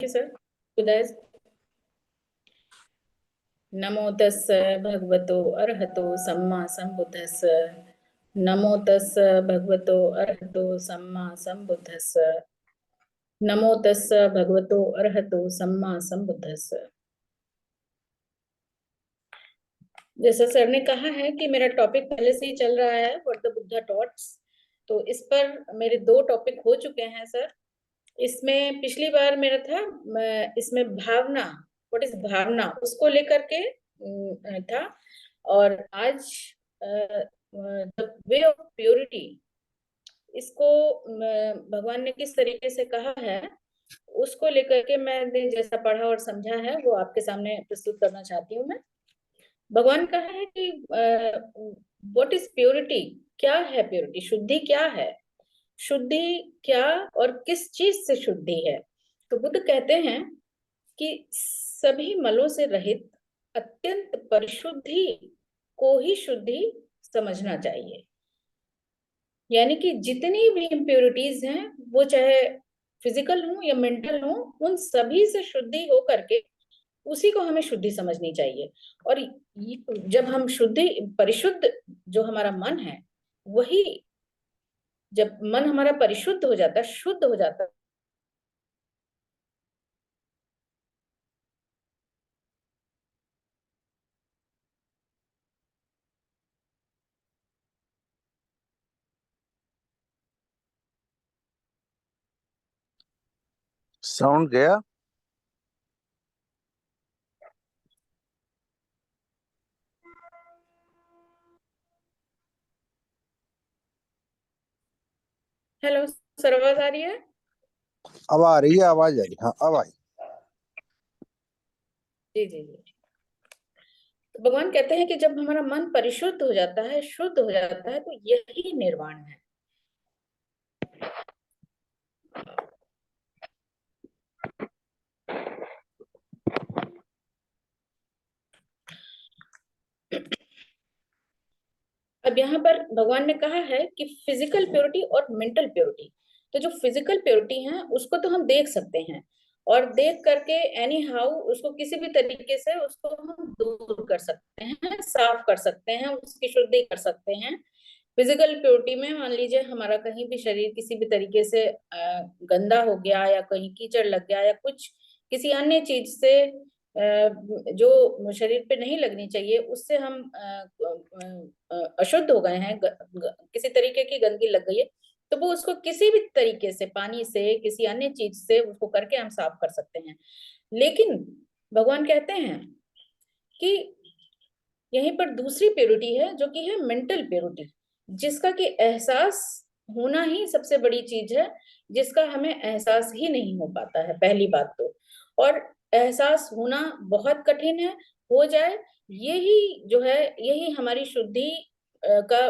you, sir. Uday. नमो तस् भगवतो अरहतो सम्मा संबुद्धस्स। नमो तस् भगवतो अरहतो सम्मा संबुद्धस्स। नमो तस् भगवतो अरहतो सम्मा संबुद्धस्स। जैसा सर ने कहा है कि मेरा टॉपिक पहले से ही चल रहा है, व्हाट द बुद्धा टॉट्स। तो इस पर मेरे 2 टॉपिक हो चुके हैं सर। इसमें पिछली बार मेरा था इसमें भावना, व्हाट इज भावना, उसको लेकर के था। और आज द वे ऑफ प्योरिटी, इसको भगवान ने किस तरीके से कहा है उसको लेकर के मैंने जैसा पढ़ा और समझा है वो आपके सामने प्रस्तुत करना चाहती हूँ मैं। भगवान कहा है कि व्हाट इज प्योरिटी, क्या है प्योरिटी, शुद्धि क्या है, शुद्धि क्या और किस चीज से शुद्धि है। तो बुद्ध कहते हैं कि सभी मलों से रहित अत्यंत परिशुद्धि को ही शुद्धि समझना चाहिए। यानी कि जितनी भी इम्प्योरिटीज हैं वो चाहे फिजिकल हो या मेंटल हो, उन सभी से शुद्धि हो करके उसी को हमें शुद्धि समझनी चाहिए। और जब हम शुद्धि परिशुद्ध जो हमारा मन है, वही जब मन हमारा परिशुद्ध हो जाता है, शुद्ध हो जाता है, साउंड गया। हेलो सर, आवाज आ रही है? अब आ रही है, आवाज आ रही है। हाँ, अब आई। जी जी जी। तो भगवान कहते हैं कि जब हमारा मन परिशुद्ध हो जाता है, शुद्ध हो जाता है, तो यही निर्वाण है। अब यहाँ पर भगवान ने कहा है कि फिजिकल प्योरिटी और मेंटल प्योरिटी। तो जो फिजिकल प्योरिटी है उसको तो हम देख सकते हैं, और देख करके एनी हाउ उसको किसी भी तरीके से उसको हम दूर कर सकते हैं, साफ कर सकते हैं, उसकी शुद्धि कर सकते हैं। फिजिकल प्योरिटी में मान लीजिए हमारा कहीं भी शरीर किसी भी तरीके से गंदा हो गया, या कहीं कीचड़ लग गया, या कुछ किसी अन्य चीज से जो शरीर पे नहीं लगनी चाहिए उससे हम अशुद्ध हो गए हैं, किसी तरीके की गंदगी लग गई है, तो वो उसको किसी भी तरीके से, पानी से, किसी अन्य चीज से उसको करके हम साफ कर सकते हैं। लेकिन भगवान कहते हैं कि यहीं पर दूसरी प्योरिटी है जो कि है मेंटल प्योरिटी, जिसका कि एहसास होना ही सबसे बड़ी चीज है, जिसका हमें एहसास ही नहीं हो पाता है पहली बात तो। और एहसास होना बहुत कठिन है, हो जाए यही जो है, यही हमारी शुद्धि का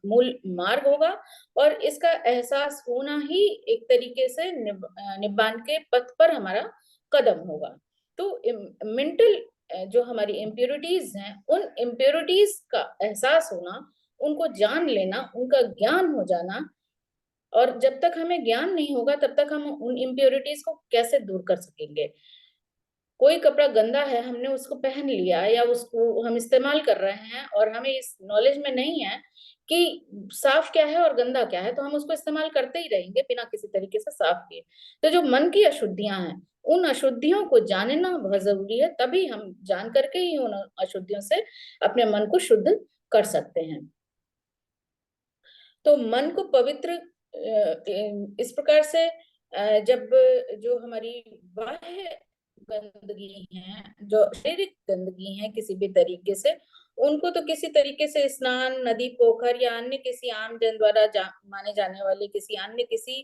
मूल मार्ग होगा। और इसका एहसास होना ही एक तरीके से निब्बान के पथ पर हमारा कदम होगा। तो मेंटल जो हमारी इम्प्योरिटीज हैं, उन इम्प्योरिटीज का एहसास होना, उनको जान लेना, उनका ज्ञान हो जाना। और जब तक हमें ज्ञान नहीं होगा तब तक हम उन इम्प्योरिटीज को कैसे दूर कर सकेंगे। कोई कपड़ा गंदा है, हमने उसको पहन लिया या उसको हम इस्तेमाल कर रहे हैं और हमें इस नॉलेज में नहीं है कि साफ क्या है और गंदा क्या है, तो हम उसको इस्तेमाल करते ही रहेंगे बिना किसी तरीके से साफ किए। तो जो मन की अशुद्धियां हैं, उन अशुद्धियों को जानना बहुत जरूरी है, तभी हम जान करके ही उन अशुद्धियों से अपने मन को शुद्ध कर सकते हैं। तो मन को पवित्र इस प्रकार से जब जो हमारी बाह्य गंदगी है, जो शारीरिक गंदगी है किसी भी तरीके से, उनको तो किसी तरीके से स्नान, नदी, पोखर या अन्य किसी आम जन द्वारा माने जाने वाले किसी अन्य किसी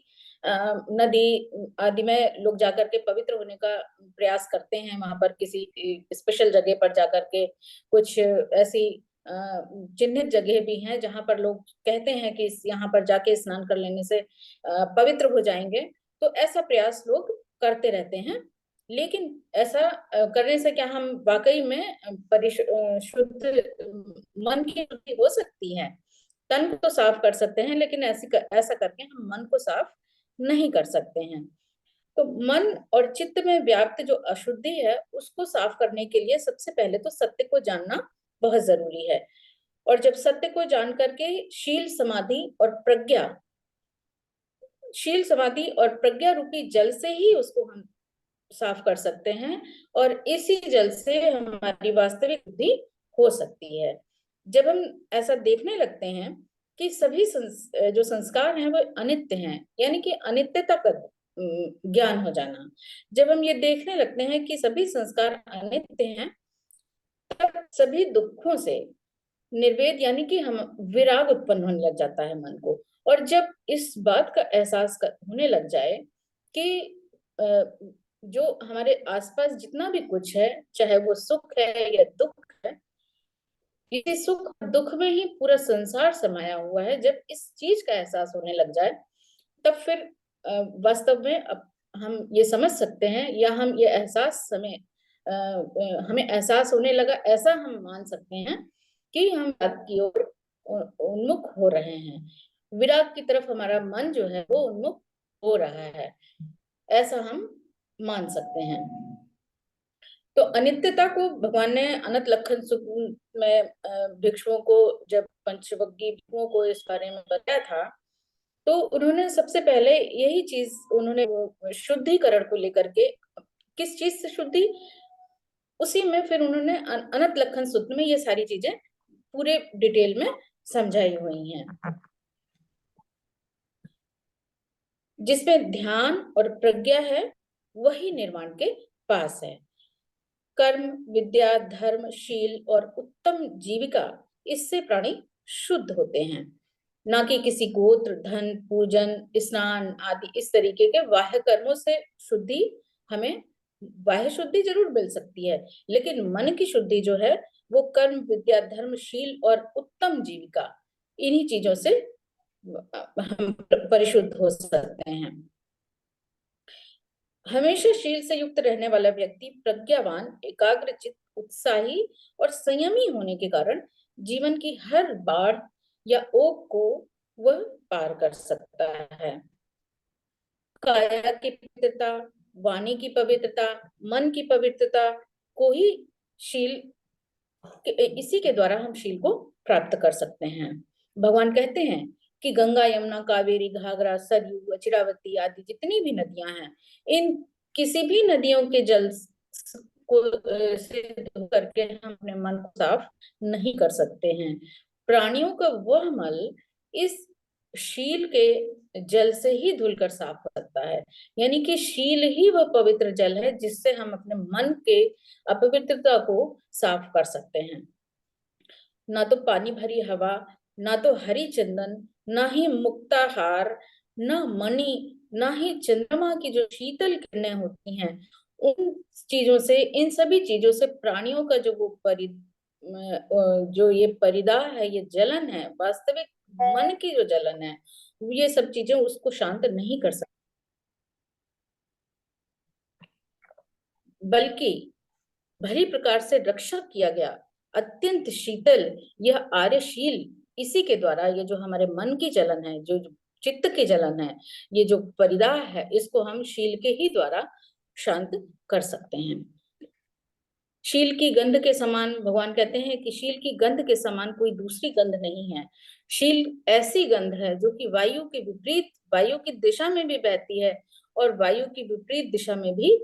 नदी आदि में लोग जाकर के पवित्र होने का प्रयास करते हैं। वहां पर किसी स्पेशल जगह पर जाकर के कुछ ऐसी चिन्हित जगह भी हैं जहां पर लोग कहते हैं कि यहाँ पर जाके स्नान कर लेने से पवित्र हो जाएंगे। तो ऐसा प्रयास लोग करते रहते हैं। लेकिन ऐसा करने से क्या हम वाकई में शुद्ध मन की शुद्धि हो सकती है? तन को तो साफ कर सकते हैं, लेकिन ऐसा करके हम मन को साफ नहीं कर सकते हैं। तो मन और चित्त में व्याप्त जो अशुद्धि है उसको साफ करने के लिए सबसे पहले तो सत्य को जानना बहुत जरूरी है। और जब सत्य को जान करके शील समाधि और प्रज्ञा रूपी जल से ही उसको हम साफ कर सकते हैं, और इसी जल से हमारी वास्तविक बुद्धि हो सकती है। जब हम ऐसा देखने लगते हैं कि सभी जो संस्कार हैं वो अनित्य हैं, यानी कि अनित्यता का ज्ञान हो जाना, जब हम ये देखने लगते हैं कि सभी संस्कार अनित्य हैं, तब सभी दुखों से निर्वेद यानी कि हम विराग उत्पन्न होने लग जाता है मन को। और जब इस बात का एहसास होने लग जाए कि जो हमारे आसपास जितना भी कुछ है, चाहे वो सुख है या दुख है, इसी सुख दुख में ही पूरा संसार समाया हुआ है, जब इस चीज का एहसास होने लग जाए, तब फिर वास्तव में अब हम ये समझ सकते हैं, या हम ये हमें एहसास होने लगा, ऐसा हम मान सकते हैं कि हम विराग की ओर उन्मुख हो रहे हैं। विराग की तरफ हमारा मन जो है वो उन्मुख हो रहा है, ऐसा हम मान सकते हैं। तो अनित्यता को भगवान ने अनंत लक्षण सूत्र में भिक्षुओं को, जब पंचवग्गी भिक्षुओं को इस बारे में बताया था, तो उन्होंने सबसे पहले यही चीज उन्होंने शुद्धिकरण को लेकर के, किस चीज से शुद्धि, उसी में फिर उन्होंने अनंत लक्षण सूत्र में ये सारी चीजें पूरे डिटेल में समझाई हुई हैं, जिसमें ध्यान और प्रज्ञा है वही निर्वाण के पास है। कर्म, विद्या, धर्म, शील और उत्तम जीविका, इससे प्राणी शुद्ध होते हैं, ना कि किसी गोत्र, धन, पूजन, स्नान आदि इस तरीके के बाह्य कर्मों से शुद्धि। हमें बाह्य शुद्धि जरूर मिल सकती है, लेकिन मन की शुद्धि जो है वो कर्म, विद्या, धर्म, शील और उत्तम जीविका, इन्हीं चीजों से हम परिशुद्ध हो सकते हैं। हमेशा शील से युक्त रहने वाला व्यक्ति प्रज्ञावान, एकाग्रचित, उत्साही और संयमी होने के कारण जीवन की हर बाढ़ या ओक को वह पार कर सकता है। काया की पवित्रता, वाणी की पवित्रता, मन की पवित्रता को ही शील, इसी के द्वारा हम शील को प्राप्त कर सकते हैं। भगवान कहते हैं कि गंगा, यमुना, कावेरी, घाघरा, सरयू, चिरावती आदि जितनी भी नदियां हैं, इन किसी भी नदियों के जल को से धो करके हम अपने मन को साफ नहीं कर सकते हैं। प्राणियों का वह मल इस शील के जल से ही धुलकर साफ हो सकता है, यानी कि शील ही वह पवित्र जल है जिससे हम अपने मन के अपवित्रता को साफ कर सकते हैं। ना तो पानी भरी हवा, ना तो हरी चंदन, ना ही मुक्ताहार, ना मणि, ना ही चंद्रमा की जो शीतल किरणें होती हैं, उन चीजों से, इन सभी चीजों से प्राणियों का जो जो ये परिदाह है, ये जलन है, वास्तविक मन की जो जलन है, ये सब चीजें उसको शांत नहीं कर सकती, बल्कि भली प्रकार से रक्षा किया गया अत्यंत शीतल यह आर्यशील, इसी के द्वारा ये जो हमारे मन की जलन है, जो चित्त की जलन है, ये जो परिदाह है, इसको हम शील के ही द्वारा शांत कर सकते हैं। शील की गंध के समान, भगवान कहते हैं कि शील की गंध के समान कोई दूसरी गंध नहीं है। शील ऐसी गंध है जो कि वायु के विपरीत, वायु की दिशा में भी बहती है, और वायु की विपरीत दिशा में भी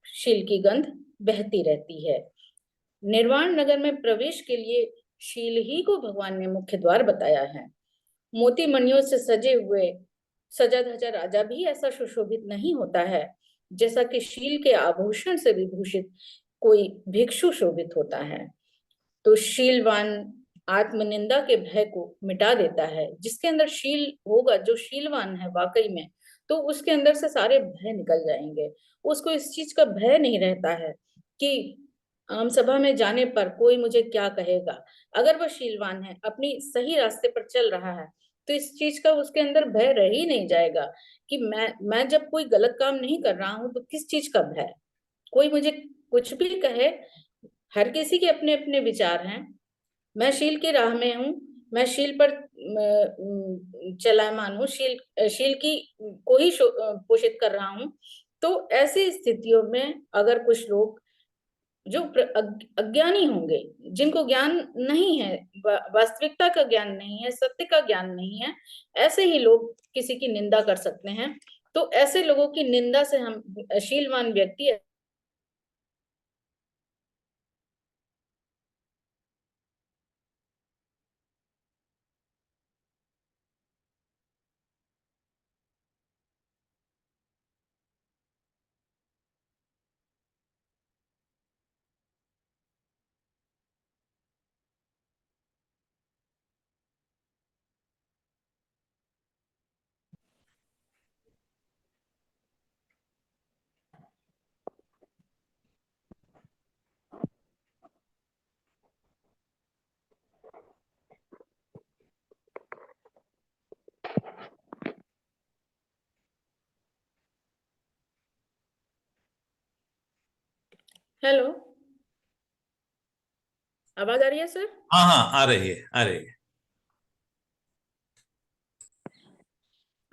शील की गंध बहती रहती है। निर्वाण नगर में प्रवेश के लिए शील ही को भगवान ने मुख्य द्वार बताया है। मोती मणियों से सजे हुए सजा धजा राजा भी ऐसा सुशोभित नहीं होता है जैसा कि शील के आभूषण से विभूषित कोई भिक्षु शोभित होता है। तो शीलवान आत्मनिंदा के भय को मिटा देता है। जिसके अंदर शील होगा, जो शीलवान है वाकई में, तो उसके अंदर से सारे भय निकल जाएंगे। उसको इस चीज का भय नहीं रहता है कि आम सभा में जाने पर कोई मुझे क्या कहेगा। अगर वह शीलवान है, अपनी सही रास्ते पर चल रहा है, तो इस चीज का उसके अंदर भय रह ही नहीं जाएगा कि मैं जब कोई गलत काम नहीं कर रहा हूं तो किस चीज का भय, कोई मुझे कुछ भी कहे। हर किसी के अपने अपने विचार हैं। मैं शील की राह में हूँ, मैं शील पर चलायमान हूँ, शील शील की को ही पोषित कर रहा हूँ। तो ऐसी स्थितियों में अगर कुछ लोग जो अज्ञानी होंगे, जिनको ज्ञान नहीं है, वास्तविकता का ज्ञान नहीं है, सत्य का ज्ञान नहीं है, ऐसे ही लोग किसी की निंदा कर सकते हैं। तो ऐसे लोगों की निंदा से हम शीलवान व्यक्ति। हेलो, आवाज आ रही है सर? हाँ हाँ, आ रही है, आ रही है।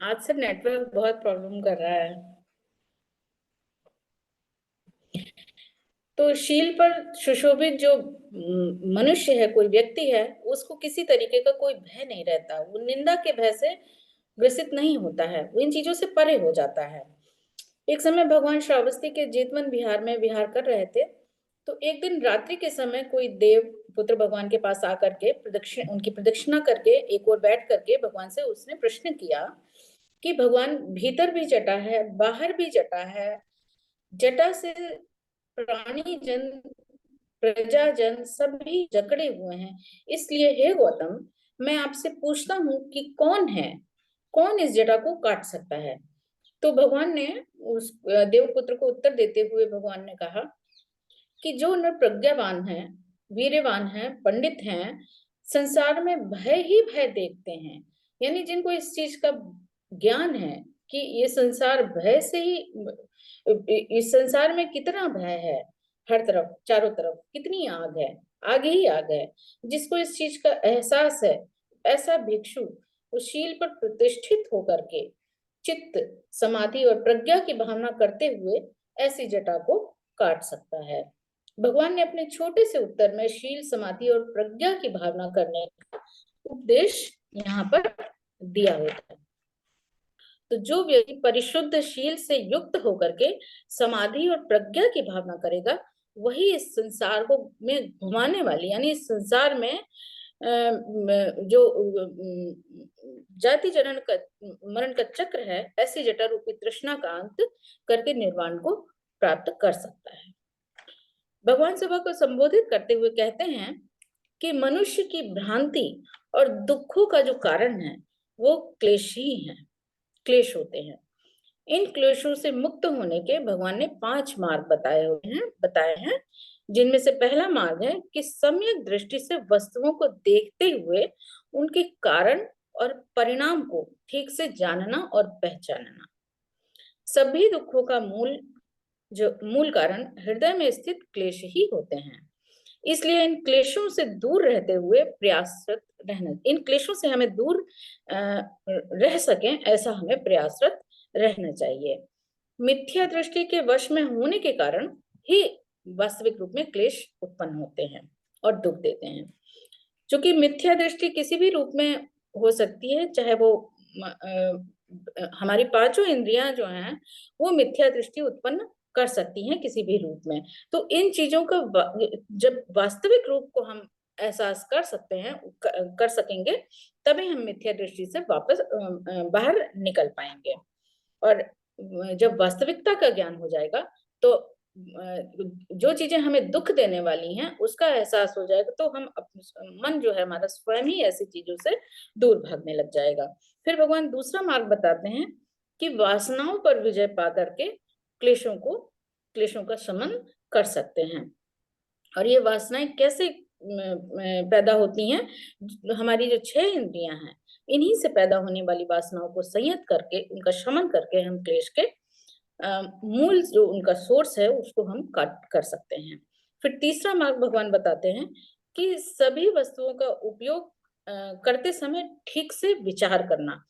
आज सर नेटवर्क बहुत प्रॉब्लम कर रहा है। तो शील पर सुशोभित जो मनुष्य है, कोई व्यक्ति है, उसको किसी तरीके का कोई भय नहीं रहता। वो निंदा के भय से ग्रसित नहीं होता है, वो इन चीजों से परे हो जाता है। एक समय भगवान श्रावस्ती के जेतवन विहार में विहार कर रहे थे। तो एक दिन रात्रि के समय कोई देव पुत्र भगवान के पास आकर के उनकी प्रदक्षिणा करके एक ओर बैठ करके भगवान से उसने प्रश्न किया कि भगवान, भीतर भी जटा है, बाहर भी जटा है, जटा से प्राणी जन, प्रजाजन सभी जकड़े हुए हैं। इसलिए हे गौतम, मैं आपसे पूछता हूँ कि कौन है, कौन इस जटा को काट सकता है? तो भगवान ने उस देवपुत्र को उत्तर देते हुए भगवान ने कहा कि जो नर प्रज्ञावान है, वीर्यवान है, पंडित हैं, संसार में भय ही भय देखते हैं, यानी जिनको इस चीज का ज्ञान है कि ये संसार भय से ही, इस संसार में कितना भय है, हर तरफ चारों तरफ कितनी आग है, आगे ही आग है, जिसको इस चीज का एहसास है, ऐसा भिक्षु उस शील पर प्रतिष्ठित होकर के चित्त, समाधि और प्रज्ञा की भावना करते हुए ऐसी जटा को काट सकता है। भगवान ने अपने छोटे से उत्तर में शील, समाधि और प्रज्ञा की भावना करने का उपदेश यहाँ पर दिया होता है। तो जो व्यक्ति परिशुद्ध शील से युक्त होकर के समाधि और प्रज्ञा की भावना करेगा, वही इस संसार को में घुमाने वाली, यानी इस संसार में जो जाति जनन का मरण का चक्र है, ऐसी जटा रूपी तृष्णा का अंत करके निर्वाण को प्राप्त कर सकता है। भगवान सभा को संबोधित करते हुए कहते हैं कि मनुष्य की भ्रांति और दुखों का जो कारण है वो क्लेश ही है, क्लेश होते हैं। इन क्लेशों से मुक्त होने के भगवान ने 5 मार्ग बताए हैं, जिनमें से पहला मार्ग है कि सम्यक दृष्टि से वस्तुओं को देखते हुए उनके कारण और परिणाम को ठीक से जानना और पहचानना। सभी दुखों का मूल कारण हृदय में स्थित क्लेश ही होते हैं। इसलिए इन क्लेशों से दूर रहते हुए प्रयासरत रहना, इन क्लेशों से हमें दूर रह सकें, ऐसा हमें प्रयासरत रहना चाहिए। मिथ्या दृष्टि के वश में होने के कारण ही वास्तविक रूप में क्लेश उत्पन्न होते हैं और दुख देते हैं। क्योंकि मिथ्या दृष्टि किसी भी रूप में हो सकती है, चाहे वो हमारी 5 इंद्रियां जो हैं वो मिथ्या दृष्टि उत्पन्न कर सकती हैं किसी भी रूप में। तो इन चीजों का जब वास्तविक रूप को हम एहसास कर सकते हैं, कर सकेंगे, तभी हम मिथ्या दृष्टि से वापस बाहर निकल पाएंगे। और जब वास्तविकता का ज्ञान हो जाएगा तो जो चीजें हमें दुख देने वाली हैं उसका एहसास हो जाएगा, तो हम मन जो है हमारा स्वयं ही ऐसी चीजों से दूर भागने लग जाएगा। फिर भगवान दूसरा मार्ग बताते हैं कि वासनाओं पर विजय पा करके क्लेशों का शमन कर सकते हैं। और ये वासनाएं कैसे पैदा होती हैं? हमारी जो 6 इंद्रियां हैं, इन्हीं से पैदा होने वाली वासनाओं को संयत करके, उनका शमन करके हम क्लेश के मूल जो उनका सोर्स है उसको हम काट कर सकते हैं। फिर तीसरा मार्ग भगवान बताते हैं कि सभी वस्तुओं का उपयोग करते समय ठीक से विचार करना,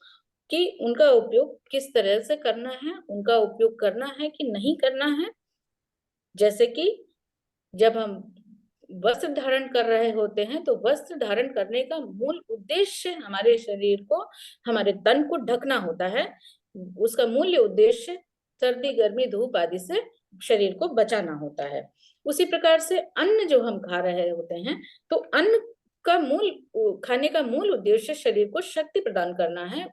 कि उनका उपयोग किस तरह से करना है, उनका उपयोग करना है कि नहीं करना है। जैसे कि जब हम वस्त्र धारण कर रहे होते हैं तो वस्त्र धारण करने का मूल उद्देश्य हमारे शरीर को, हमारे तन को ढकना होता है। उसका मूल्य उद्देश्य सर्दी, गर्मी, धूप आदि से शरीर को बचाना होता है। उसी प्रकार से अन्न जो हम खा रहे होते हैं, तो अन्न का खाने का मूल उद्देश्य शरीर को शक्ति प्रदान करना है,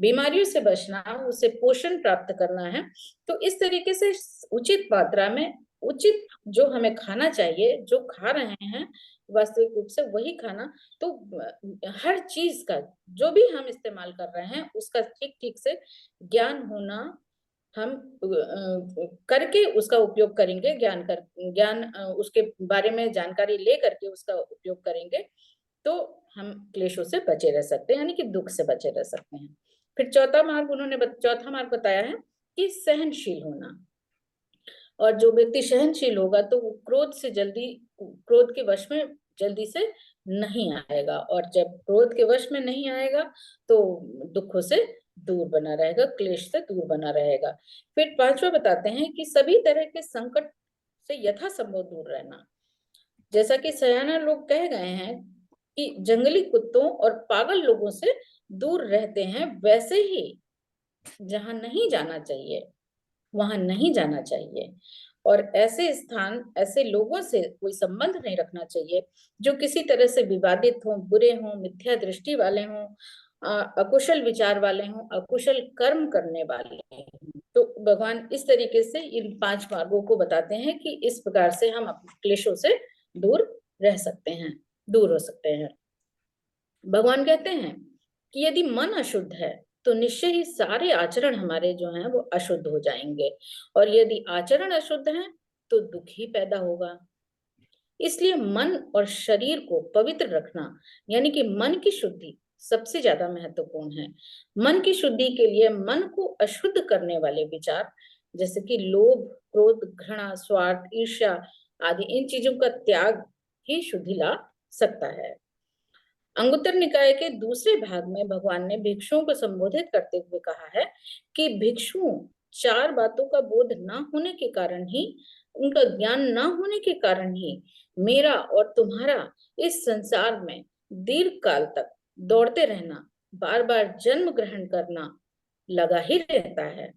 बीमारियों से बचना, उसे पोषण प्राप्त करना है। तो इस तरीके से उचित मात्रा में, उचित जो हमें खाना चाहिए, जो खा रहे हैं वास्तविक रूप से वही खाना। तो हर चीज का जो भी हम इस्तेमाल कर रहे हैं उसका ठीक ठीक से ज्ञान होना, हम करके उसका उपयोग करेंगे, ज्ञान उसके बारे में जानकारी ले करके उसका उपयोग करेंगे, तो हम क्लेशों से बचे रह सकते हैं, यानी कि दुख से बचे रह सकते हैं। फिर चौथा मार्ग बताया है कि सहनशील होना। और जो व्यक्ति सहनशील होगा तो वो क्रोध के वश में जल्दी से नहीं आएगा, और जब क्रोध के वश में नहीं आएगा तो दुखों से दूर बना रहेगा, क्लेश से दूर बना रहेगा। फिर पांचवा बताते हैं कि सभी तरह के संकट से यथासंभव दूर रहना। जैसा कि सयाना लोग कह गए हैं कि जंगली कुत्तों और पागल लोगों से दूर रहते हैं, वैसे ही जहां नहीं जाना चाहिए वहां नहीं जाना चाहिए। और ऐसे स्थान, ऐसे लोगों से कोई संबंध नहीं रखना चाहिए जो किसी तरह से विवादित हो, बुरे हो, मिथ्या दृष्टि वाले हों, अकुशल विचार वाले हों, अकुशल कर्म करने वाले हों। तो भगवान इस तरीके से इन 5 मार्गों को बताते हैं कि इस प्रकार से हम अपने क्लेशों से दूर रह सकते हैं, दूर हो सकते हैं। भगवान कहते हैं कि यदि मन अशुद्ध है तो निश्चय ही सारे आचरण हमारे जो हैं वो अशुद्ध हो जाएंगे, और यदि आचरण अशुद्ध है तो दुख ही पैदा होगा। इसलिए मन और शरीर को पवित्र रखना, यानी कि मन की शुद्धि सबसे ज्यादा महत्वपूर्ण है। मन की शुद्धि के लिए मन को अशुद्ध करने वाले विचार, जैसे कि लोभ, क्रोध, घृणा, स्वार्थ, ईर्ष्या आदि, इन चीजों का त्याग ही शुद्धि ला सकता है। अंगुत्तर निकाय के दूसरे भाग में भगवान ने भिक्षुओं को संबोधित करते हुए कहा है कि भिक्षुओं, 4 बातों का बोध न होने के कारण ही, उनका ज्ञान न होने के कारण ही मेरा और तुम्हारा इस संसार में दीर्घ काल तक दौड़ते रहना, बार बार जन्म ग्रहण करना लगा ही रहता है।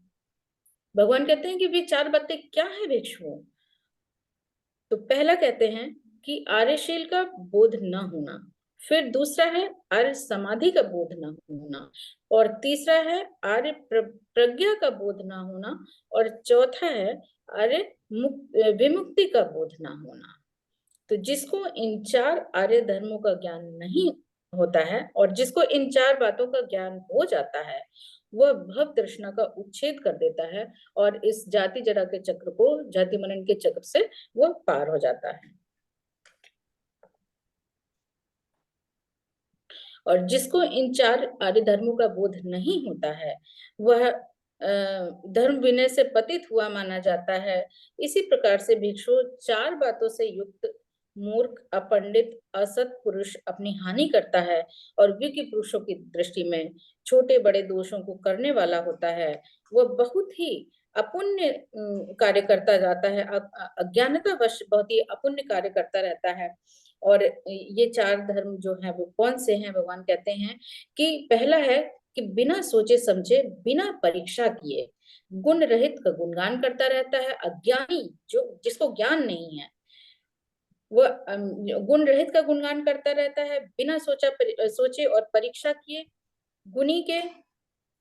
भगवान कहते हैं कि वे 4 बातें क्या है भिक्षुओं। तो पहला कहते हैं कि आर्यशील का बोध न होना, फिर दूसरा है आर्य समाधि का बोध न होना, और तीसरा है आर्य प्रज्ञा का बोध न होना, और चौथा है आर्य विमुक्ति का बोध न होना। तो जिसको इन 4 आर्य धर्मों का ज्ञान नहीं होता है, और जिसको इन 4 बातों का ज्ञान हो जाता है, वह भव तृष्णा का उच्छेद कर देता है, और इस जाति जरा के चक्र को, जाति मनन के चक्र से वह पार हो जाता है। और जिसको इन 4 आर्य धर्मों का बोध नहीं होता है, वह धर्म विनय से पतित हुआ माना जाता है। इसी प्रकार से भिक्षु 4 बातों से युक्त मूर्ख, अपंडित, असत पुरुष अपनी हानि करता है, और विज्ञ पुरुषों की दृष्टि में छोटे बड़े दोषों को करने वाला होता है। वह बहुत ही अपुण्य कार्य करता जाता है, अज्ञानतावश बहुत ही अपुण्य कार्य करता रहता है। और ये 4 धर्म जो है वो कौन से हैं? भगवान कहते हैं कि पहला है कि बिना सोचे समझे, बिना परीक्षा किए गुण रहित का गुणगान करता रहता है। अज्ञानी, जो जिसको ज्ञान नहीं है, वह गुण रहित का गुणगान करता रहता है, बिना सोचे और परीक्षा किए गुणी के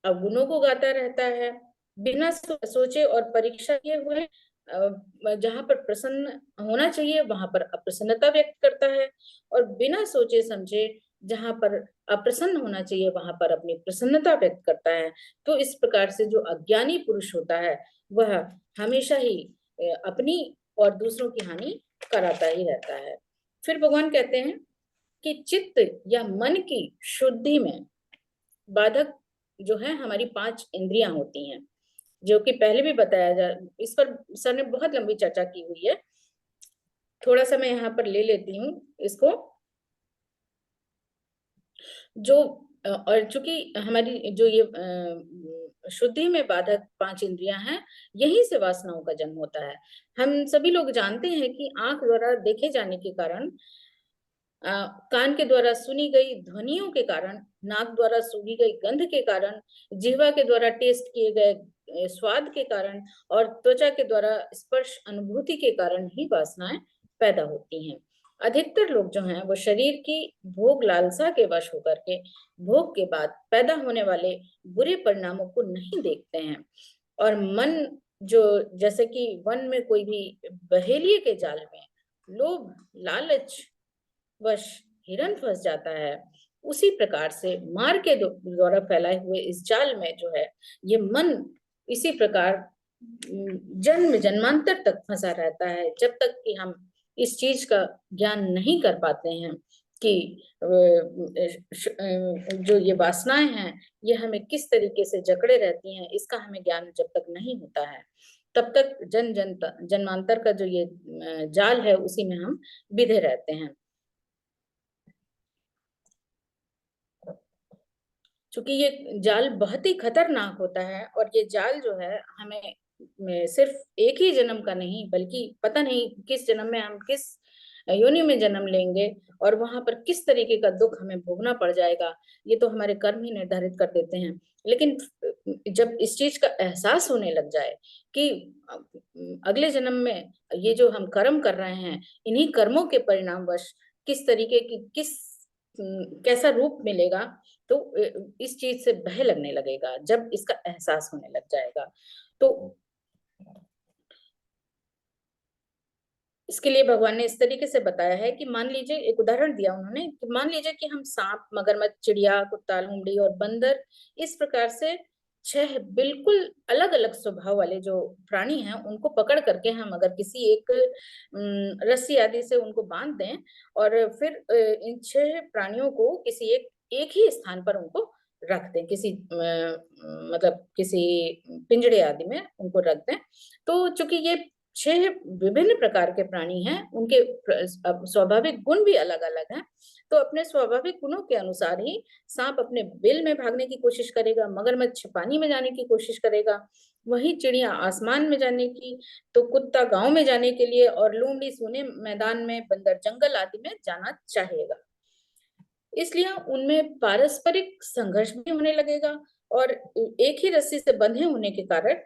अवगुणों को गाता रहता है, बिना सोचे और परीक्षा किए हुए जहां पर प्रसन्न होना चाहिए वहां पर अप्रसन्नता व्यक्त करता है, और बिना सोचे समझे जहां पर अप्रसन्न होना चाहिए वहां पर अपनी प्रसन्नता व्यक्त करता है। तो इस प्रकार से जो अज्ञानी पुरुष होता है वह हमेशा ही अपनी और दूसरों की हानि कराता ही रहता है। फिर भगवान कहते हैं कि चित्त या मन की शुद्धि में बाधक जो है हमारी 5 इंद्रियां होती हैं, जो कि पहले भी बताया जा, इस पर सर ने बहुत लंबी चर्चा की हुई है। थोड़ा सा मैं यहाँ पर ले लेती हूँ इसको। जो और चूंकि हमारी जो ये शुद्धि में बाधक 5 इंद्रियां हैं, यहीं से वासनाओं का जन्म होता है। हम सभी लोग जानते हैं कि आंख द्वारा देखे जाने के कारण, कान के द्वारा सुनी गई ध्वनियों के कारण, नाक द्वारा सूंघी गई गंध के कारण, जिह्वा के द्वारा टेस्ट किए गए स्वाद के कारण, और त्वचा के द्वारा स्पर्श अनुभूति के कारण ही वासनाएं पैदा होती हैं। अधिकतर लोग जो हैं वो शरीर की भोग लालसा के वश होकर के भोग के बाद पैदा होने वाले बुरे परिणामों को नहीं देखते हैं, और मन जो, जैसे कि वन में कोई भी बहेलिए के जाल में लोभ लालच वश हिरन फंस जाता है, उसी प्रकार से मार के द्वारा फैलाए हुए इस जाल में जो है ये मन इसी प्रकार जन्म जन्मांतर तक फंसा रहता है, जब तक कि हम इस चीज का ज्ञान नहीं कर पाते हैं कि जो ये वासनाएं हैं ये हमें किस तरीके से जकड़े रहती हैं, इसका हमें ज्ञान जब तक नहीं होता है तब तक जन्मांतर का जो ये जाल है उसी में हम बिधे रहते हैं। क्योंकि ये जाल बहुत ही खतरनाक होता है, और ये जाल जो है हमें सिर्फ एक ही जन्म का नहीं, बल्कि पता नहीं किस जन्म में हम किस योनि में जन्म लेंगे और वहां पर किस तरीके का दुख हमें भोगना पड़ जाएगा, ये तो हमारे कर्म ही निर्धारित कर देते हैं। लेकिन जब इस चीज का एहसास होने लग जाए कि अगले जन्म में ये जो हम कर्म कर रहे हैं, इन्हीं कर्मों के परिणामवश किस तरीके की कैसा रूप मिलेगा, तो इस चीज से भय लगने लगेगा जब इसका एहसास होने लग जाएगा। तो इसके लिए भगवान ने इस तरीके से बताया है कि मान लीजिए, एक उदाहरण दिया उन्होंने कि मान लीजिए कि हम सांप, मगरमच्छ, चिड़िया, कुत्ता, लोमड़ी और बंदर, इस प्रकार से 6 बिल्कुल अलग अलग स्वभाव वाले जो प्राणी हैं उनको पकड़ करके हम अगर किसी एक रस्सी आदि से उनको बांध दें और फिर इन 6 प्राणियों को किसी एक ही स्थान पर उनको रख दें, किसी मतलब किसी पिंजड़े आदि में उनको रख दें, तो चूंकि ये 6 विभिन्न प्रकार के प्राणी हैं, उनके स्वाभाविक गुण भी अलग अलग हैं, तो अपने स्वाभाविक गुणों के अनुसार ही सांप अपने बिल में भागने की कोशिश करेगा, मगरमच्छ पानी में जाने की कोशिश करेगा, वही चिड़िया आसमान में जाने की, तो कुत्ता गांव में जाने के लिए, और लोमड़ी सूने मैदान में, बंदर जंगल आदि में जाना चाहेगा। इसलिए उनमें पारस्परिक संघर्ष भी होने लगेगा, और एक ही रस्सी से बंधे होने के कारण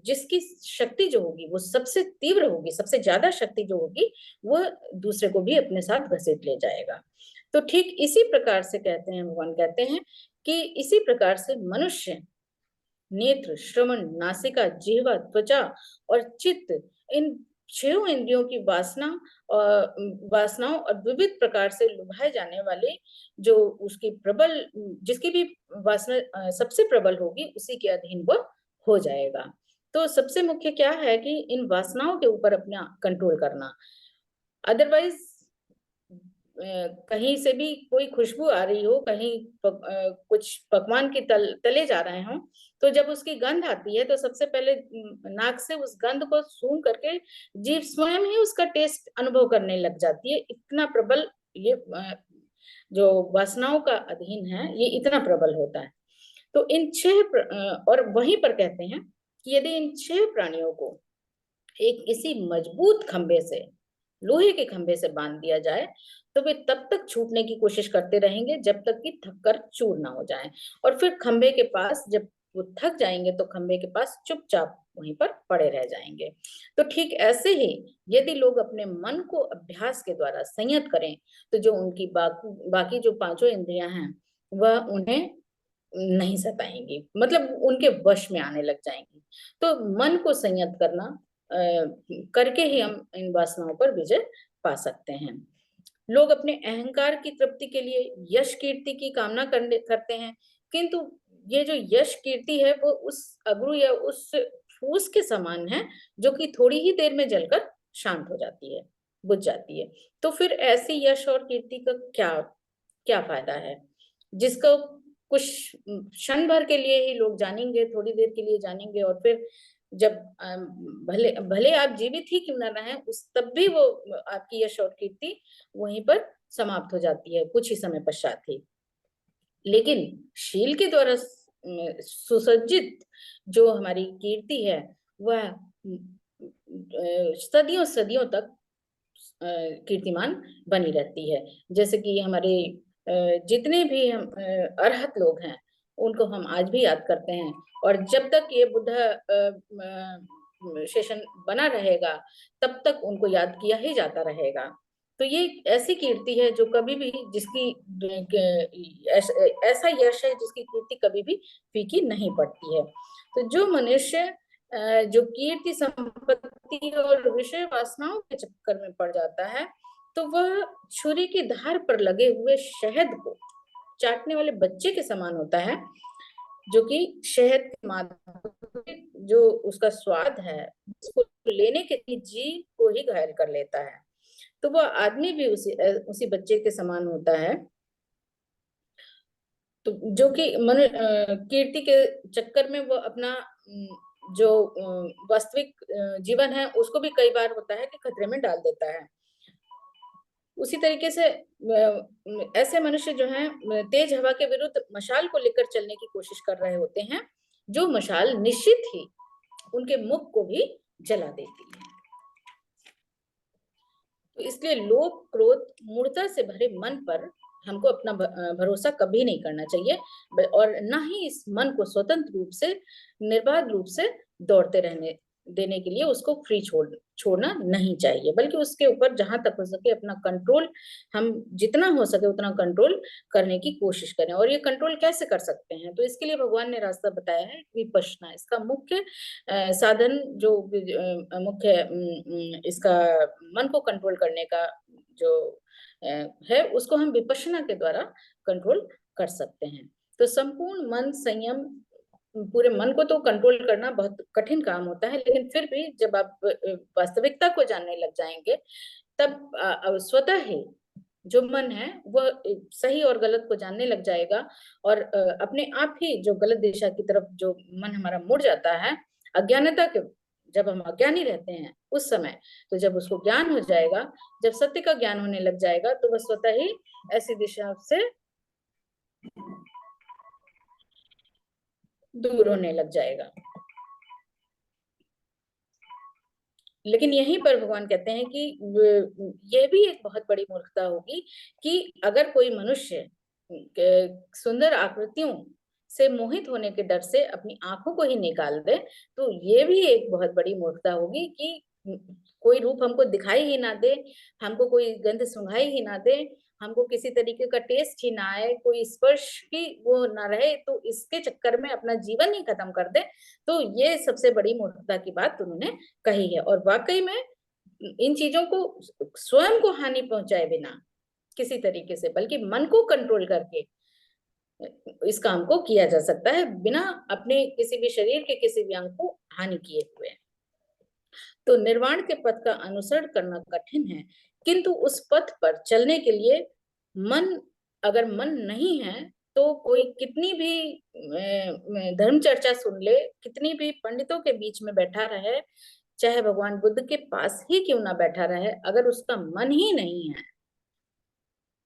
जिसकी शक्ति जो होगी वो सबसे तीव्र होगी, सबसे ज्यादा शक्ति जो होगी वो दूसरे को भी अपने साथ घसीट ले जाएगा। तो ठीक इसी प्रकार से कहते हैं, भगवान कहते हैं कि इसी प्रकार से मनुष्य नेत्र, श्रवण, नासिका, जिह्वा, त्वचा और चित्त, इन 6 इंद्रियों की वासनाओं और विविध प्रकार से लुभाए जाने वाले जो उसकी प्रबल, जिसकी भी वासना सबसे प्रबल होगी उसी के अधीन वो हो जाएगा। तो सबसे मुख्य क्या है कि इन वासनाओं के ऊपर अपना कंट्रोल करना। अदरवाइज कहीं से भी कोई खुशबू आ रही हो, कहीं कुछ पकवान के तले जा रहे हो, तो जब उसकी गंध आती है तो सबसे पहले नाक से उस गंध को सूंघ करके जीभ स्वयं ही उसका टेस्ट अनुभव करने लग जाती है। इतना प्रबल ये जो वासनाओं का अधीन है, ये इतना प्रबल होता है। तो इन 6 और वहीं पर कहते हैं कि यदि इन 6 प्राणियों को एक किसी मजबूत खंभे से, लोहे के खंभे से बांध दिया जाए, तो वे तब तक छूटने की कोशिश करते रहेंगे जब तक कि थककर चूर ना हो जाएं, और फिर खंभे के पास जब वो थक जाएंगे तो खंभे के पास चुपचाप वहीं पर पड़े रह जाएंगे। तो ठीक ऐसे ही यदि लोग अपने मन को अभ्यास के द्वारा संयत करें, तो जो उनकी बाकी जो 5 इंद्रियां हैं वह उन्हें नहीं सताएंगी, मतलब उनके वश में आने लग जाएंगी। तो मन को संयत करना करके ही हम इन वासनाओं पर विजय पा सकते हैं। लोग अपने अहंकार की तृप्ति के लिए यश कीर्ति की कामना करते हैं, किंतु ये जो यश कीर्ति है वो उस अगरू या उस फूस के समान है जो कि थोड़ी ही देर में जलकर शांत हो जाती है, बुझ जाती है। तो फिर ऐसी यश और कीर्ति का क्या क्या फायदा है, जिसको कुछ क्षण भर के लिए ही लोग जानेंगे, थोड़ी देर के लिए जानेंगे, और फिर जब भले भले आप जीवित ही क्यों न रहे उस तब भी वो आपकी यश और कीर्ति वहीं पर समाप्त हो जाती है कुछ ही समय पश्चात ही। लेकिन शील के द्वारा सुसज्जित जो हमारी कीर्ति है वह सदियों सदियों तक कीर्तिमान बनी रहती है। जैसे कि हमारे जितने भी हम अरहत लोग हैं उनको हम आज भी याद करते हैं, और जब तक ये बुद्ध सेशन बना रहेगा तब तक उनको याद किया ही जाता रहेगा। तो ये ऐसी कीर्ति है जो कभी भी जिसकी ऐसा यश है जिसकी कीर्ति कभी भी फीकी नहीं पड़ती है। तो जो मनुष्य जो कीर्ति संपत्ति और विषय वासनाओं के चक्कर में पड़ जाता है तो वह छुरी की धार पर लगे हुए शहद को चाटने वाले बच्चे के समान होता है, जो कि शहद के माध्यम जो उसका स्वाद है उसको लेने के लिए जीभ को ही घायल कर लेता है। तो वह आदमी भी उसी बच्चे के समान होता है, तो जो कि कीर्ति के चक्कर में वो अपना जो वास्तविक जीवन है उसको भी कई बार होता है कि खतरे में डाल देता है। उसी तरीके से ऐसे मनुष्य जो हैं तेज हवा के विरुद्ध मशाल को लेकर चलने की कोशिश कर रहे होते हैं, जो मशाल निश्चित ही उनके मुख को भी जला देती है। तो इसलिए लोभ क्रोध मूर्खता से भरे मन पर हमको अपना भरोसा कभी नहीं करना चाहिए, और ना ही इस मन को स्वतंत्र रूप से निर्बाध रूप से दौड़ते रहने देने के लिए उसको फ्री छोड़ना नहीं चाहिए, बल्कि उसके ऊपर जहां तक हो सके अपना कंट्रोल, हम जितना हो सके उतना कंट्रोल करने की कोशिश करें। और ये कंट्रोल कैसे कर सकते हैं? तो इसके लिए भगवान ने रास्ता बताया है विपश्यना। इसका मुख्य साधन जो मुख्य इसका मन को कंट्रोल करने का जो है उसको हम विपश्यना के द्वारा कंट्रोल कर सकते हैं। तो संपूर्ण मन संयम, पूरे मन को तो कंट्रोल करना बहुत कठिन काम होता है, लेकिन फिर भी जब आप वास्तविकता को जानने लग जाएंगे तब स्वतः ही जो मन है वह सही और गलत को जानने लग जाएगा, और अपने आप ही जो गलत दिशा की तरफ जो मन हमारा मुड़ जाता है अज्ञानता के, जब हम अज्ञानी रहते हैं उस समय, तो जब उसको ज्ञान हो जाएगा, जब सत्य का ज्ञान होने लग जाएगा तो वह स्वतः ही ऐसी दिशा से दूर होने लग जाएगा। लेकिन यहीं पर भगवान कहते हैं कि यह भी एक बहुत बड़ी मूर्खता होगी कि अगर कोई मनुष्य सुंदर आकृतियों से मोहित होने के डर से अपनी आंखों को ही निकाल दे, तो ये भी एक बहुत बड़ी मूर्खता होगी कि कोई रूप हमको दिखाई ही ना दे, हमको कोई गंध सुंघाई ही ना दे, हमको किसी तरीके का टेस्ट ही ना आए, कोई स्पर्श की वो ना रहे, तो इसके चक्कर में अपना जीवन ही खत्म कर दे। तो ये सबसे बड़ी मूर्खता की बात उन्होंने कही है। और वाकई में इन चीजों को स्वयं को हानि पहुंचाए बिना किसी तरीके से, बल्कि मन को कंट्रोल करके इस काम को किया जा सकता है, बिना अपने किसी भी शरीर के किसी भी अंग को हानि किए हुए। तो निर्वाण के पथ का अनुसरण करना कठिन है, किंतु उस पथ पर चलने के लिए अगर मन नहीं है तो कोई कितनी भी धर्म चर्चा सुन ले, कितनी भी पंडितों के बीच में बैठा रहे, चाहे भगवान बुद्ध के पास ही क्यों ना बैठा रहे, अगर उसका मन ही नहीं है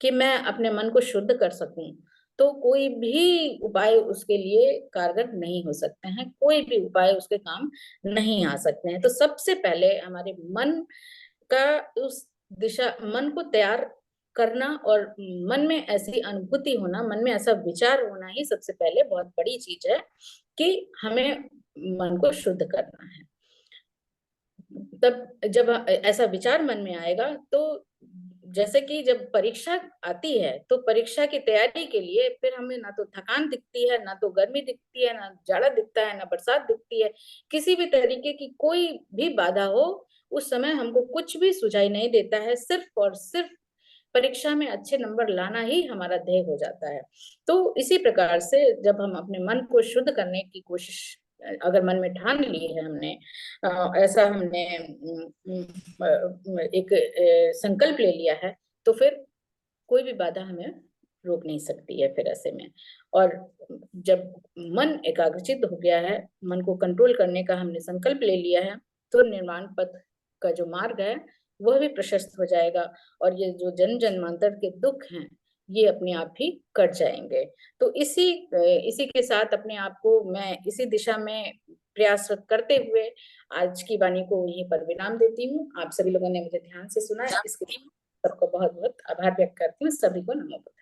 कि मैं अपने मन को शुद्ध कर सकूं, तो कोई भी उपाय उसके लिए कारगर नहीं हो सकते हैं, कोई भी उपाय उसके काम नहीं आ सकते हैं। तो सबसे पहले हमारे मन का उस दिशा, मन को तैयार करना और मन में ऐसी अनुभूति होना, मन में ऐसा विचार होना ही सबसे पहले बहुत बड़ी चीज है कि हमें मन को शुद्ध करना है। तब जब ऐसा विचार मन में आएगा तो जैसे कि जब परीक्षा आती है तो परीक्षा की तैयारी के लिए फिर हमें ना तो थकान दिखती है, ना तो गर्मी दिखती है, ना जाड़ा दिखता है, ना बरसात दिखती है, किसी भी तरीके की कोई भी बाधा हो उस समय हमको कुछ भी सुझाई नहीं देता है, सिर्फ और सिर्फ परीक्षा में अच्छे नंबर लाना ही हमारा ध्येय हो जाता है। तो इसी प्रकार से जब हम अपने मन को शुद्ध करने की कोशिश अगर मन में ठान ली है हमने, ऐसा हमने एक संकल्प ले लिया है, तो फिर कोई भी बाधा हमें रोक नहीं सकती है फिर ऐसे में। और जब मन एकाग्रचित हो गया है, मन को कंट्रोल करने का हमने संकल्प ले लिया है, तो निर्माण पथ का जो मार्ग है वह भी प्रशस्त हो जाएगा, और ये जो जन्म जन्मांतर के दुख हैं ये अपने आप ही कट जाएंगे। तो इसी के साथ अपने आप को मैं इसी दिशा में प्रयासरत करते हुए आज की वाणी को यहीं पर विराम देती हूँ। आप सभी लोगों ने मुझे ध्यान से सुना, इसके लिए सबको बहुत बहुत आभार व्यक्त करती हूँ। सभी को नमो बुद्धाय।